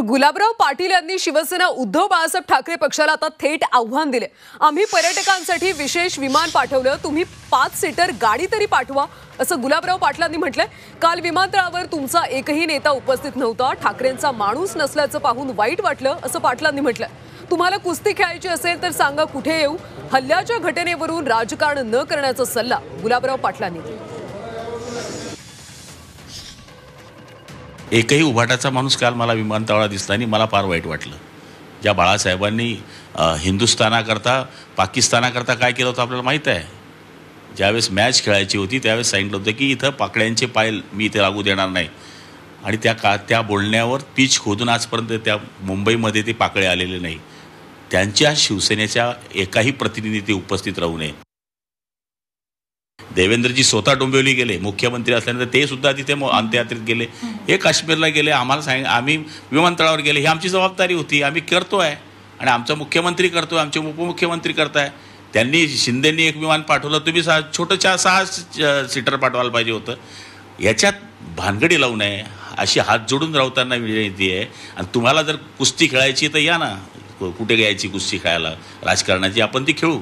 गुलाबराव पाटील यांनी शिवसेना उद्धव बाळासाहेब ठाकरे पक्षाला आता थेट आव्हान दिले। आम्ही पर्यटकांसाठी विशेष विमान पाठवलं, तुम्ही 5 सीटर गाडी तरी पाठवा असं गुलाबराव पाटलांनी म्हटलंय। काल विमानतळावर तुमचा एकही नेता उपस्थित नव्हता, ठाकरेंचा माणूस नसल्याचं पाहून वाईट वाटलं असं पाटलांनी म्हटलंय। तुम्हाला कुस्ती खेळायची असेल तर सांगा कुठे येऊ, हल्ल्याच्या घटनेवरून राजकारण न करण्याचा सल्ला गुलाबराव पाटलांनी दिला। एकही उभाटाचा माणूस काल मला विमानतळावर दिसला आणि मला फार वाईट वाटलं। ज्या बाळासाहेबांनी हिंदुस्थानाकरता पाकिस्तानाकरता काय केलं होतं आपल्याला माहीत आहे। ज्यावेळेस मॅच खेळायची होती त्यावेळेस सांगितलं होतं की इथं पाकड्यांचे पाय मी इथे लागू देणार नाही, आणि त्या बोलण्यावर पीच खोदून आजपर्यंत त्या मुंबईमध्ये ते पाकळे आलेले नाही। त्यांच्या शिवसेनेच्या एकाही प्रतिनिधी ते उपस्थित राहू नये। देवेंद्रजी स्वतः डोंबिवली गेले, मुख्यमंत्री असल्यानंतर ते सुद्धा तिथे अंत्ययात्रेत गेले, हे काश्मीरला गेले, आम्हाला आम्ही विमानतळावर गेले, ही आमची जबाबदारी होती, आम्ही करतोय आणि आमचा मुख्यमंत्री करतोय, आमचे उपमुख्यमंत्री करताय। त्यांनी शिंदेंनी एक विमान पाठवलं, तुम्ही छोटं 6 सीटर पाठवायला पाहिजे होतं। याच्यात भानगडी लावू नये अशी हात जोडून राहताना विनंती आहे। आणि तुम्हाला जर कुस्ती खेळायची तर या ना, कुठे घ्यायची कुस्ती खेळायला राजकारणाची, आपण ती खेळू।